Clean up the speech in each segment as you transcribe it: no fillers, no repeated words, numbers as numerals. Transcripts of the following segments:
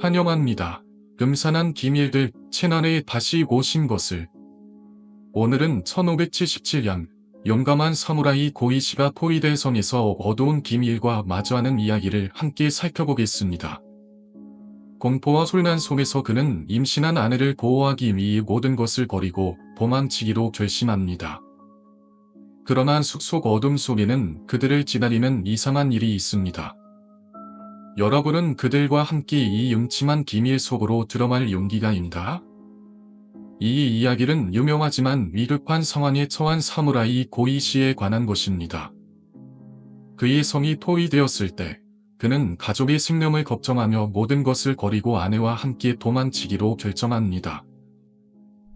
환영합니다. 음산한 기밀들 채널에 다시 오신 것을. 오늘은 1577년 용감한 사무라이 고이시가 포위대 성에서 어두운 비밀과 마주하는 이야기를 함께 살펴보겠습니다. 공포와 혼란 속에서 그는 임신한 아내를 보호하기 위해 모든 것을 버리고 도망치기로 결심합니다. 그러나 숲속 어둠 속에는 그들을 기다리는 이상한 일이 있습니다. 여러분은 그들과 함께 이 음침한 비밀 속으로 들어갈 용기가 있나? 이 이야기는 유명하지만 위급한 상황에 처한 사무라이 고이시에 관한 것입니다. 그의 성이 포위되었을 때 그는 가족의 생명을 걱정하며 모든 것을 버리고 아내와 함께 도망치기로 결정합니다.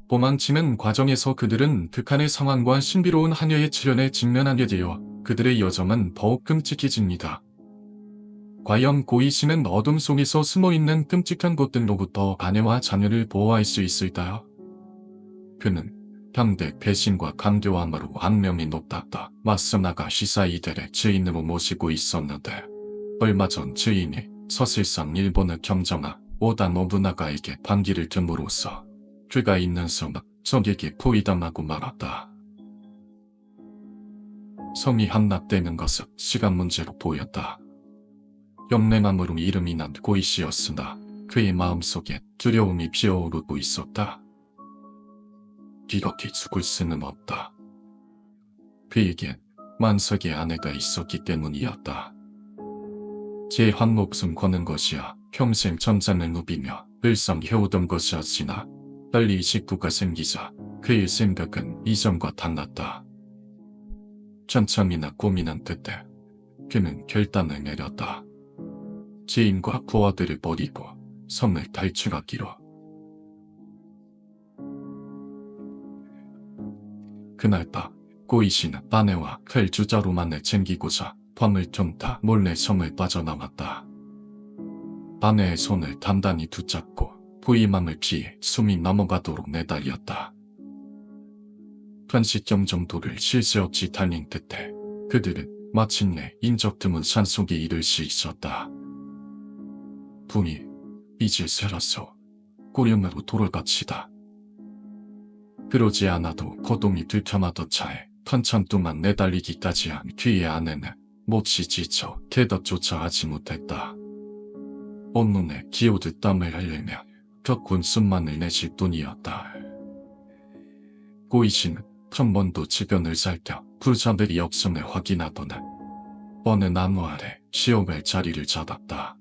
도망치는 과정에서 그들은 극한의 상황과 신비로운 한여의 출현에 직면하게 되어 그들의 여정은 더욱 끔찍해집니다. 과연 고이시는 어둠 속에서 숨어있는 끔찍한 것들로부터 아내와 자녀를 보호할 수 있을까요? 그는 병대 배신과 강교함으로 악명이 높았다. 맞서 나가 시사이들의 주인으로 모시고 있었는데 얼마 전 주인이 서실상 일본의 경정아 오다 노부나가에게 반기를 줌으로써 그가 있는 섬 적에게 포위당하고 말았다. 성이 함락되는 것은 시간 문제로 보였다. 영맹함으로 이름이 난 고이시였으나 그의 마음속에 두려움이 피어오르고 있었다. 이렇게 죽을 수는 없다. 그에겐 만석의 아내가 있었기 때문이었다. 제 한 목숨 거는 것이야 평생 전장을 누비며 일상 해오던 것이었으나 빨리 식구가 생기자 그의 생각은 이전과 달랐다. 천천히나 고민한 끝에 그는 결단을 내렸다. 지인과 부하들을 버리고 섬을 탈출하기로. 그날 밤 고이시는 아내와 칼 주자루만을 챙기고자 밤을 쫓다 몰래 섬을 빠져나왔다. 아내의 손을 단단히 붙잡고 부임함을 피해 숨이 넘어가도록 내달렸다. 20시경 정도를 쉴 새 없이 달린 끝에 그들은 마침내 인적 드문 산속에 이를 수 있었다. 분이 이제 살았어. 꾸림으로 돌아갑시다. 그러지 않아도 거동이 불편하던 차에 한참 동안 내달리기까지 한 그의 아내는 몹시 지쳐 대답조차 하지 못했다. 온눈에 기어듯 땀을 흘리며 격군 숨만을 내쉴 뿐이었다. 고이시는 한 번도 주변을 살펴 부자들이 없음을 확인하더니 어느 나무 아래 쉬어갈 자리를 잡았다.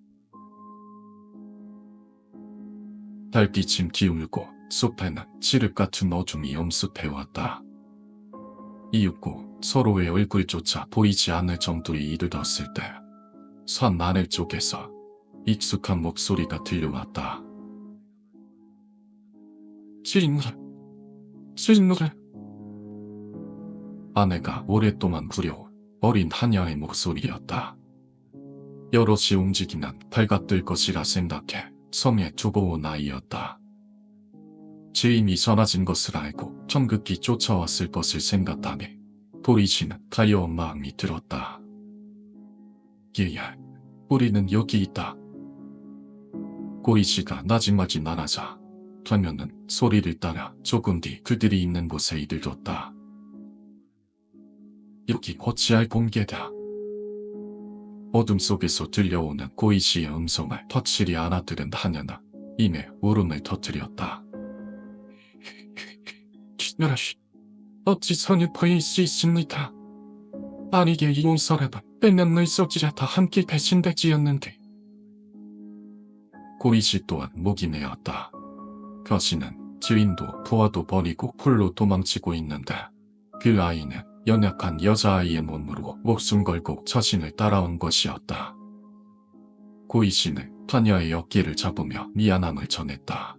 달빛이 기울고 숲에는 칠흑 같은 어둠이 엄습해왔다. 이윽고 서로의 얼굴조차 보이지 않을 정도에 이르렀을 때 산 아래쪽에서 익숙한 목소리가 들려왔다. 주인노래, 주인노래. 아내가 오랫동안 구려온 어린 하녀의 목소리였다. 여럿이 움직이면 발갓될 것이라 생각해 섬에 두고 온 아이였다. 주인이 사라진 것을 알고 천극히 쫓아왔을 것을 생각하니 보이시는 가여운 마음이 들었다. 얘야, 우리는 여기 있다. 고이시가 나지막이 말하자 화면은 소리를 따라 조금 뒤 그들이 있는 곳에 이르렀다. 여기 어찌할 공개다. 어둠 속에서 들려오는 고이시의 음성을 확실히 알아들은 하녀는 이내 울음을 터뜨렸다. 기별하시, 어찌 선을 보일 수 있습니까? 아니게 이용서라도 빼면을 썩지자 다 함께 배신되지였는데. 고이시 또한 목이 메었다. 거시는 주인도 부하도 버리고 홀로 도망치고 있는데 그 아이는 연약한 여자아이의 몸으로 목숨 걸고 자신을 따라온 것이었다. 고이시는 하녀의 어깨를 잡으며 미안함을 전했다.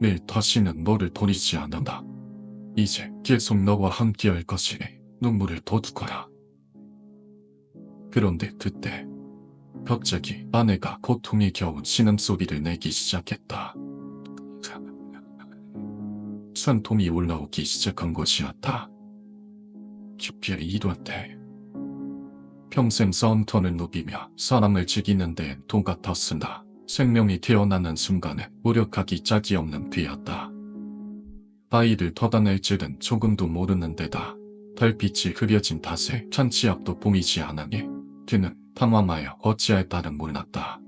늘 다시는 너를 버리지 않는다. 이제 계속 너와 함께할 것이니 눈물을 돋구거라. 그런데 그때 갑자기 아내가 고통에 겨운 신음소리를 내기 시작했다. 산통이 올라오기 시작한 것이었다. 깊이 이뤘대. 평생 싸움터를 누비며 사람을 죽이는 데엔 돈 같았으나 생명이 태어나는 순간에 무력하기 짝이 없는 뒤였다. 아이를 걷어낼 줄은 조금도 모르는 데다 달빛이 흐려진 탓에 찬치 앞도 보이지 않으니 그는 당황하여 어찌할 바를 몰랐다.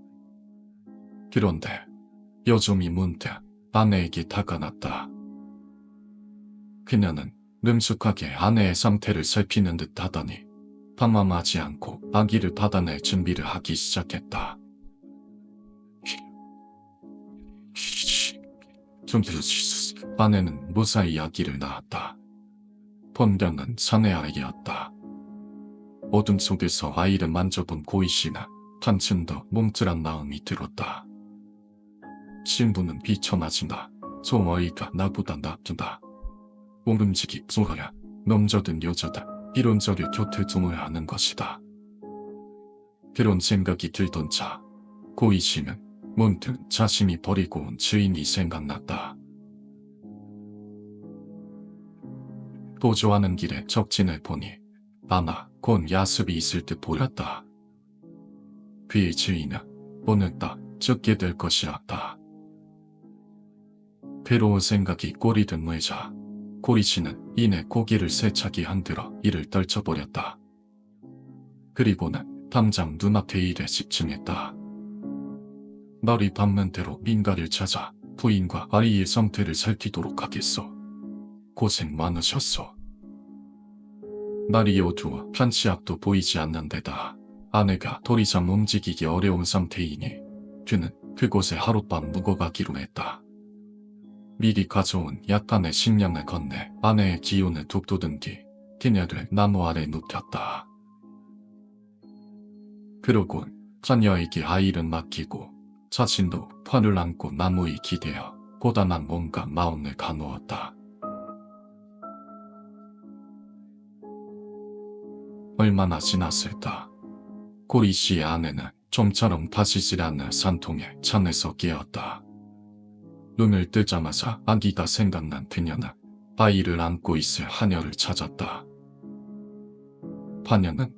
그런데 여종이 문득 아내에게 다가갔다. 그녀는 능숙하게 아내의 상태를 살피는 듯 하더니 당황하지 않고 아기를 받아낼 준비를 하기 시작했다. 아내는 무사히 아기를 낳았다. 본명은 사내 아이였다. 어둠 속에서 아이를 만져본 고이씨는 한층 더 뭉클한 마음이 들었다. 신부는 비천하지나 저 아이가 나보다 낫다. 움직이 쏘아야 남자든 여자든 이런 저를 곁에 둠어야 하는 것이다. 그런 생각이 들던 차 고이씨는 문득 자신이 버리고 온 주인이 생각났다. 도주하는 길에 적진을 보니 아마 곧 야습이 있을 듯 보였다. 그의 주인은 오늘 딱 죽게 될 것이었다. 괴로운 생각이 꼬리를 물자 고이씨는 이내 고개를 세차게 흔들어 이를 떨쳐버렸다. 그리고는 당장 눈앞의 일에 집중했다. 날이 밝는 대로 민가를 찾아 부인과 아이의 상태를 살피도록 하겠소. 고생 많으셨소. 날이 어두워 한치 앞도 보이지 않는 데다 아내가 더 이상 움직이기 어려운 상태이니 그는 그곳에 하룻밤 묵어가기로 했다. 미리 가져온 약간의 식량을 건네 아내의 기운을 돋돋은 뒤 그녀를 나무 아래 눕혔다. 그러고 자녀에게 아이를 맡기고 자신도 팔을 안고 나무에 기대어 고단한 몸과 마음을 가누었다. 얼마나 지났을까. 고이씨의 아내는 좀처럼 다시질 않는 산통에 잠에서 깨었다. 눈을 뜨자마자 아기가 생각난 그녀는 아이를 안고 있을 하녀를 찾았다. 하녀는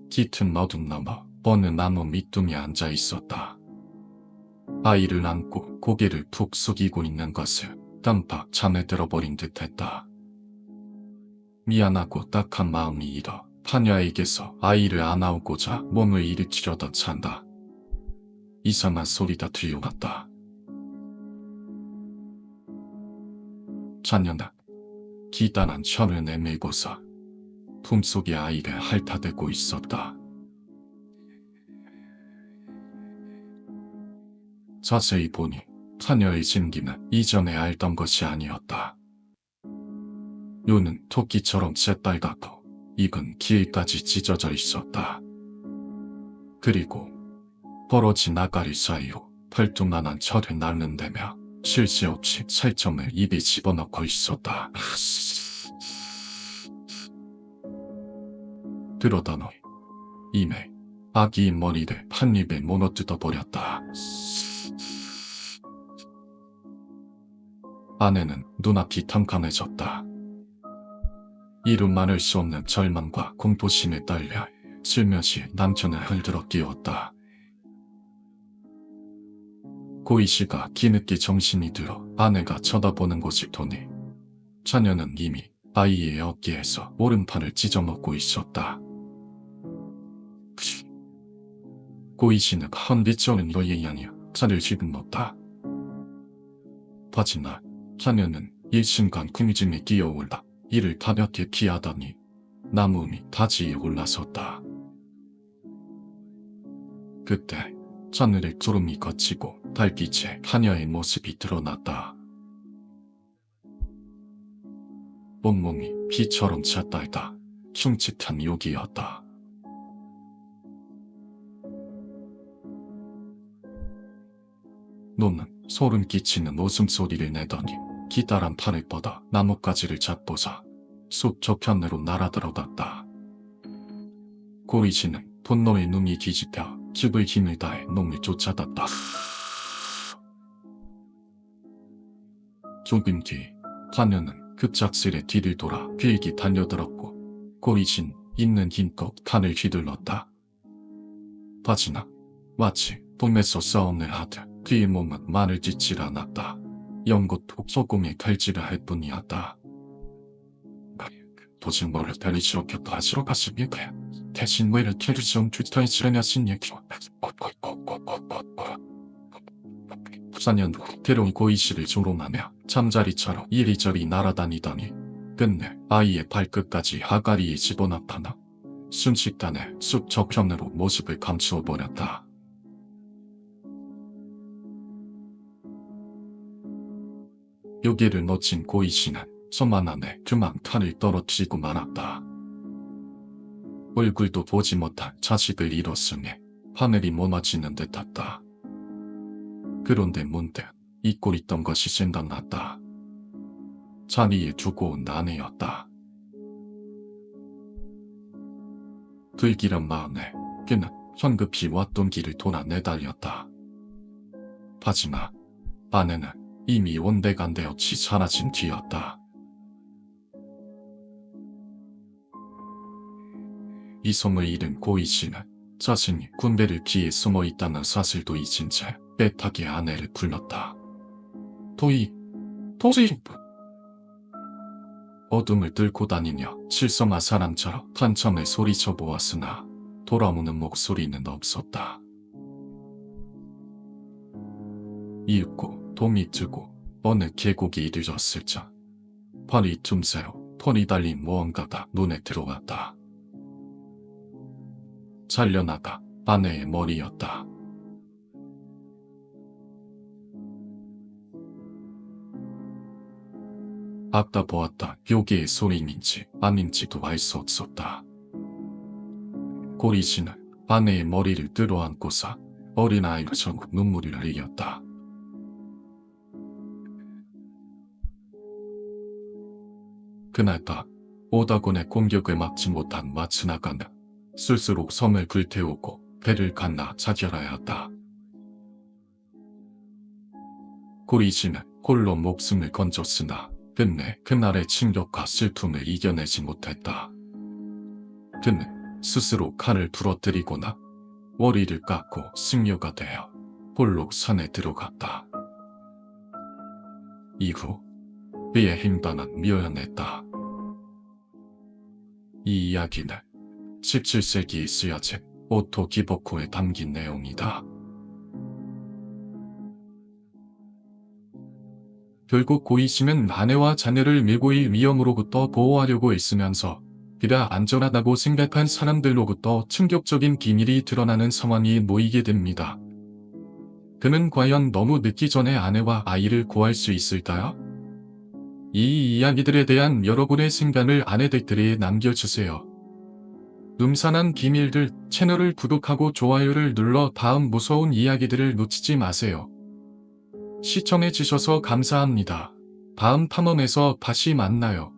짙은 어둠 너머 어느 나무 밑둥에 앉아 있었다. 아이를 안고 고개를 푹 숙이고 있는 것을 깜빡 잠에 들어버린 듯했다. 미안하고 딱한 마음이 일어 하녀에게서 아이를 안아오고자 몸을 일으키려던 찬다. 이상한 소리가 들려왔다. 자녀는 기다란 혀를 내밀고서 품속의 아이를 핥아대고 있었다. 자세히 보니 하녀의 진기는 이전에 알던 것이 아니었다. 눈은 토끼처럼 새빨갛고 입은 귀까지 찢어져 있었다. 그리고 벌어진 아가리 사이로 펄뚱만한 혀를 날른대며 쉴 새 없이 살점을 입에 집어넣고 있었다. 그러더니 이내 아기의 머리를 한 입에 모너뜯어버렸다. 아내는 눈앞이 캄캄해졌다. 이루 말할 수 없는 절망과 공포심에 떨려 슬며시 남편을 흔들어 끼웠다. 고이씨가 뒤늦게 정신이 들어 아내가 쳐다보는 곳을 보니 자녀는 이미 아이의 어깨에서 오른팔을 찢어먹고 있었다. 고이씨는 헌비처는 너의 양이야 차를 집어넣었다. 하지만 자녀는 일순간 궁짐에 끼어올라 이를 가볍게 피하더니 나무 밑 다지에 올라섰다. 그때 하늘에 구름이 걷히고 달빛에 하녀의 모습이 드러났다. 온몸이 피처럼 찼달다 흉측한 욕이었다. 노는 소름 끼치는 웃음소리를 내더니 기다란 팔을 뻗어 나뭇가지를 잡고서 숲 저편으로 날아들어갔다. 고이씨는 분노의 눈이 뒤집혀 죽을 힘을 다해 놈을 쫓아갔다. 조금 뒤 하녀는 급작스레 뒤를 돌아 비행기 달려들었고 고이신 있는 힘껏 칼을 휘둘렀다. 하지나 마치 봄에서 싸움을 하듯 그의 몸은 마늘 짓질 않았다. 연고도 소금이 갈지라 할 뿐이었다. 도중 뭐를 때리시오켰다 하시러 가십니까? 대신 왜를 캐르시온 트위터에 실행하신 얘기로 4년 후 태롱이 고이씨를 조롱하며 잠자리처럼 이리저리 날아다니더니 끝내 아이의 발끝까지 하가리에 집어넣다나 순식간에 쑥 저편으로 모습을 감추어 버렸다. 묘기를 놓친 고이씨는 손만 안에 그만 칼을 떨어뜨리고 말았다. 얼굴도 보지 못할 자식을 잃었으니 하늘이 무너지는 듯했다. 그런데 문득 잊고 있던 것이 생각났다. 자리에 두고 온 아내였다. 불길한 마음에 그는 황급히 왔던 길을 돌아 내달렸다. 하지만 아내는 이미 온데간데 없이 사라진 뒤였다. 이 소문을 잃은 고이씨는 자신이 군대를 피해 숨어 있다는 사실도 잊은 채 빼타게 아내를 불렀다. 도희. 어둠을 뚫고 다니며 실성한 사람처럼 한참을 소리쳐 보았으나 돌아오는 목소리는 없었다. 이윽고 동이 뜨고 어느 계곡이 이르렀을 적 발이 틈새로 털이 달린 무언가가 눈에 들어왔다. 잘려나가 아내의 머리였다. 아까 보았던 묘기의 소리인지 아닌지도 알 수 없었다. 고리씨는 아내의 머리를 끌어안고서 어린아이처럼 눈물을 흘렸다. 그날 밤 오다곤의 공격을 막지 못한 마츠나가는 스스로 섬을 불태우고 배를 갈라 자결하였다. 고리씨는 홀로 목숨을 건졌으나 끝내 그날의 충격과 슬픔을 이겨내지 못했다. 그는 스스로 칼을 부러뜨리거나 머리를 깎고 승려가 되어 홀로 산에 들어갔다. 이후 그의 행방은 묘연했다. 이 이야기는 17세기에 쓰여진 오토 기보코에 담긴 내용이다. 결국 고이씨는 아내와 자녀를 밀고의 위험으로부터 보호하려고 애쓰면서 그가 안전하다고 생각한 사람들로부터 충격적인 비밀이 드러나는 상황이 놓이게 됩니다. 그는 과연 너무 늦기 전에 아내와 아이를 구할 수 있을까요? 이 이야기들에 대한 여러분의 생각을 아내 댓글에 남겨주세요. 음산한 비밀들 채널을 구독하고 좋아요를 눌러 다음 무서운 이야기들을 놓치지 마세요. 시청해주셔서 감사합니다. 다음 탐험에서 다시 만나요.